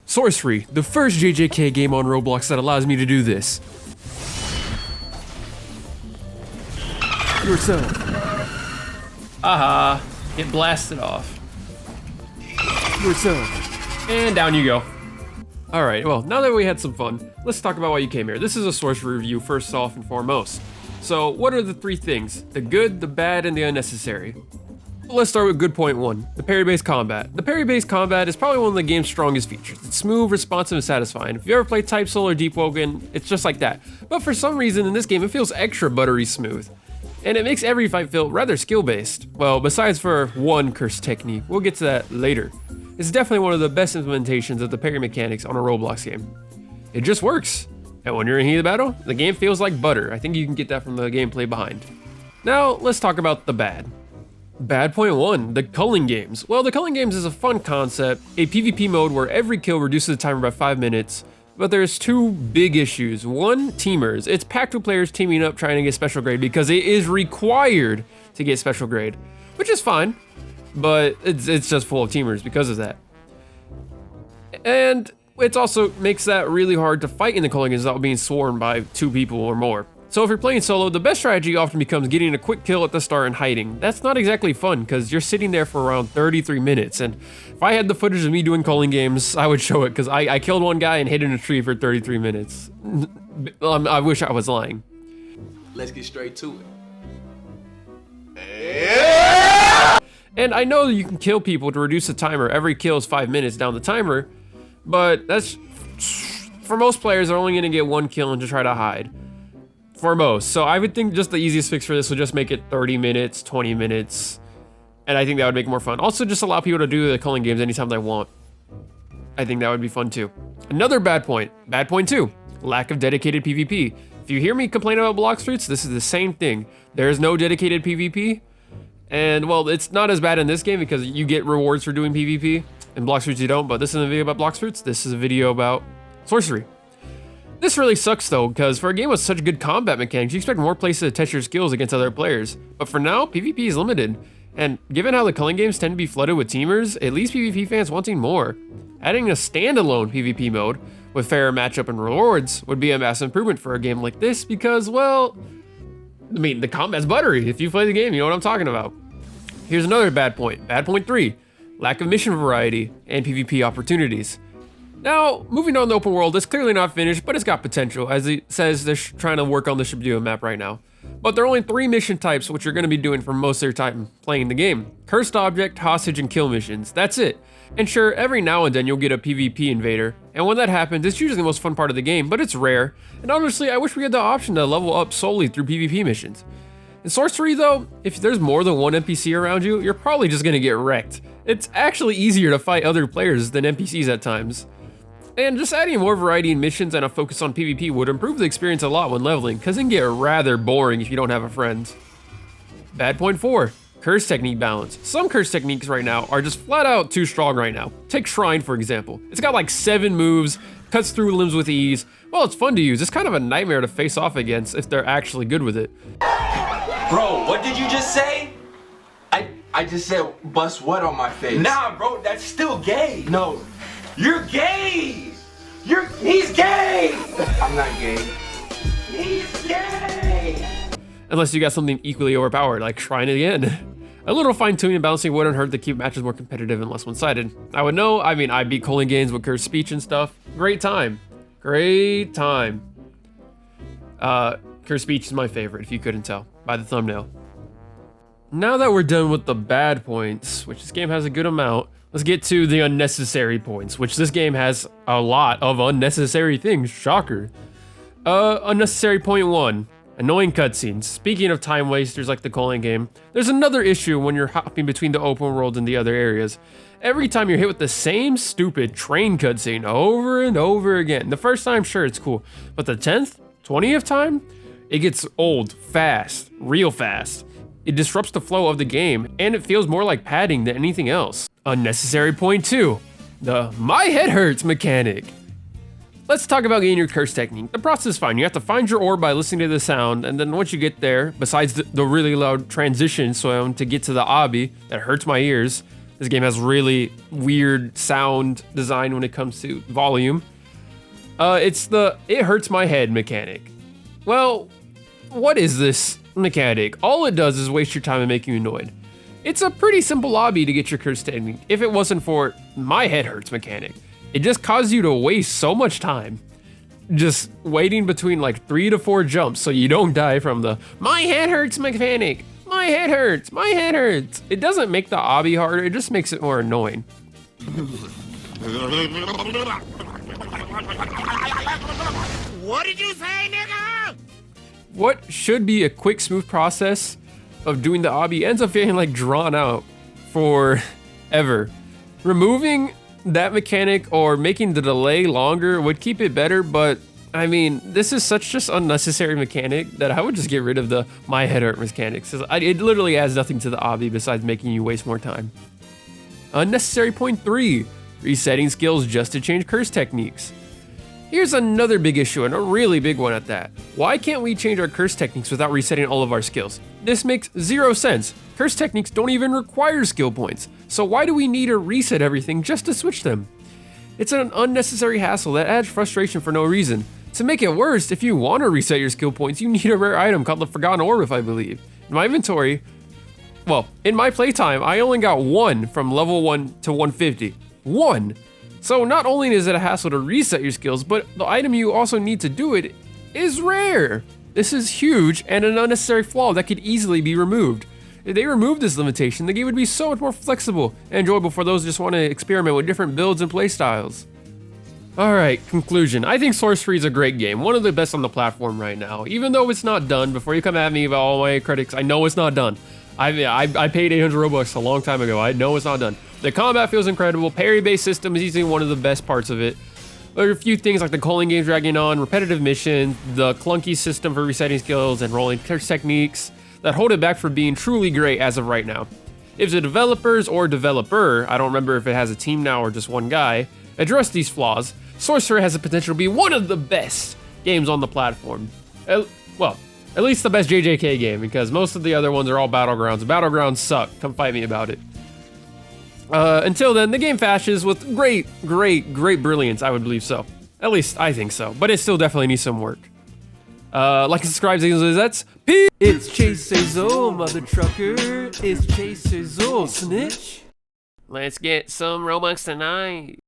Sorcery, the first JJK game on Roblox that allows me to do this. Yourself. Aha, get blasted off. Yourself. And down you go. Alright, well, now that we had some fun, let's talk about why you came here. This is a Sorcery review first off and foremost. So, what are the three things? The good, the bad, and the unnecessary. Let's start with good point one, the parry-based combat. The parry-based combat is probably one of the game's strongest features. It's smooth, responsive, and satisfying. If you ever played Type Soul or Deep Woken, it's just like that. But for some reason in this game, it feels extra buttery smooth. And it makes every fight feel rather skill-based. Well, besides for one curse technique, we'll get to that later. It's definitely one of the best implementations of the parry mechanics on a Roblox game. It just works. And when you're in heat of battle, the game feels like butter. I think you can get that from the gameplay behind. Now, let's talk about the bad. Bad point one, the Culling Games. Well, the Culling Games is a fun concept, a PvP mode where every kill reduces the timer by 5 minutes, but there's two big issues. One, teamers. It's packed with players teaming up trying to get special grade because it is required to get special grade, which is fine, but it's just full of teamers because of that. And it also makes that really hard to fight in the Culling Games without being swarmed by 2 people or more. So if you're playing solo, the best strategy often becomes getting a quick kill at the start and hiding. That's not exactly fun because you're sitting there for around 33 minutes. And if I had the footage of me doing Culling Games, I would show it because I killed one guy and hid in a tree for 33 minutes. I wish I was lying. Let's get straight to it. Yeah! And I know that you can kill people to reduce the timer. Every kill is 5 minutes down the timer, but that's, for most players, they're only gonna get 1 kill and just try to hide. For most. So I would think just the easiest fix for this would just make it 30 minutes, 20 minutes. And I think that would make it more fun. Also just allow people to do the Culling Games anytime they want. I think that would be fun too. Another bad point two, lack of dedicated PvP. If you hear me complain about block fruits, this is the same thing. There is no dedicated PvP. And well, it's not as bad in this game because you get rewards for doing PvP. In block fruits you don't, but this isn't a video about block fruits. This is a video about sorcery. This really sucks though, because for a game with such good combat mechanics, you expect more places to test your skills against other players. But for now, PvP is limited. And given how the Culling Games tend to be flooded with teamers, at least PvP fans wanting more. Adding a standalone PvP mode with fairer matchup and rewards would be a massive improvement for a game like this because, well, I mean, the combat's buttery. If you play the game, you know what I'm talking about. Here's another bad point. Bad point 3, lack of mission variety and PvP opportunities. Now, moving on to the open world, it's clearly not finished, but it's got potential. As it says, they're trying to work on the Shibuya map right now. But there are only 3 mission types, which you're going to be doing for most of your time playing the game. Cursed Object, Hostage, and Kill missions. That's it. And sure, every now and then you'll get a PvP invader. And when that happens, it's usually the most fun part of the game, but it's rare. And honestly, I wish we had the option to level up solely through PvP missions. In Sorcery though, if there's more than one NPC around you, you're probably just going to get wrecked. It's actually easier to fight other players than NPCs at times. And just adding more variety in missions and a focus on PvP would improve the experience a lot when leveling, because it can get rather boring if you don't have a friend. Bad point 4, curse technique balance. Some curse techniques right now are just flat out too strong right now. Take Shrine for example. It's got like 7 moves, cuts through limbs with ease. Well, it's fun to use. It's kind of a nightmare to face off against if they're actually good with it. Bro, what did you just say? I just said bust what on my face? Nah, bro, that's still gay. No. You're gay! He's gay! I'm not gay. He's gay! Unless you got something equally overpowered, like Shrine again. A little fine-tuning and balancing wouldn't hurt to keep matches more competitive and less one-sided. I would know, I beat Culling Games with cursed speech and stuff. Great time. Great time. Cursed speech is my favorite, if you couldn't tell, by the thumbnail. Now that we're done with the bad points, which this game has a good amount, let's get to the unnecessary points, which this game has a lot of unnecessary things, shocker. Unnecessary point 1, annoying cutscenes. Speaking of time wasters like the Culling Game, there's another issue when you're hopping between the open world and the other areas. Every time you're hit with the same stupid train cutscene over and over again. The first time, sure, it's cool, but the 10th, 20th time, it gets old, fast, real fast. It disrupts the flow of the game, and it feels more like padding than anything else. Unnecessary point 2, the my head hurts mechanic. Let's talk about getting your curse technique. The process is fine. You have to find your orb by listening to the sound, and then once you get there, besides the really loud transition sound to get to the obby that hurts my ears, This game has really weird sound design when it comes to volume. It's the it hurts my head mechanic. Well, what is this mechanic? All it does is waste your time and make you annoyed. It's a pretty simple lobby to get your curse technique if it wasn't for my head hurts mechanic. It just causes you to waste so much time just waiting between like 3 to 4 jumps so you don't die from the my head hurts mechanic. My head hurts, my head hurts. It doesn't make the obby harder, it just makes it more annoying. What did you say, nigga? What should be a quick, smooth process of doing the obby ends up feeling like drawn out forever. Removing that mechanic or making the delay longer would keep it better, but I mean, this is such just unnecessary mechanic that I would just get rid of the my head hurt mechanics. It literally adds nothing to the obby besides making you waste more time. Unnecessary point 3, resetting skills just to change curse techniques. Here's another big issue, and a really big one at that. Why can't we change our curse techniques without resetting all of our skills? This makes 0 sense. Curse techniques don't even require skill points, so why do we need to reset everything just to switch them? It's an unnecessary hassle that adds frustration for no reason. To make it worse, if you want to reset your skill points, you need a rare item called the Forgotten Orb, if I believe. In my inventory, well, in my playtime, I only got 1 from level 1 to 150. 1! So not only is it a hassle to reset your skills, but the item you also need to do it is rare. This is huge and an unnecessary flaw that could easily be removed. If they removed this limitation, the game would be so much more flexible and enjoyable for those who just want to experiment with different builds and playstyles. Alright, conclusion. I think Sorcery is a great game, one of the best on the platform right now. Even though it's not done, before you come at me about all my critics, I know it's not done. I paid 800 Robux a long time ago. I know it's not done. The combat feels incredible. Parry-based system is easily one of the best parts of it. There are a few things like the Culling Games dragging on, repetitive missions, the clunky system for resetting skills, and rolling curse techniques that hold it back from being truly great as of right now. If the developers or developer, I don't remember if it has a team now or just one guy, address these flaws, Sorcery has the potential to be one of the best games on the platform. Well, at least the best JJK game, because most of the other ones are all Battlegrounds. Battlegrounds suck. Come fight me about it. Until then, the game fashes with great brilliance, I would believe so. At least, I think so. But it still definitely needs some work. Like and subscribe, that's peace! It's Chase Sazo, mother trucker. It's Chase Sazo, snitch. Let's get some Robux tonight.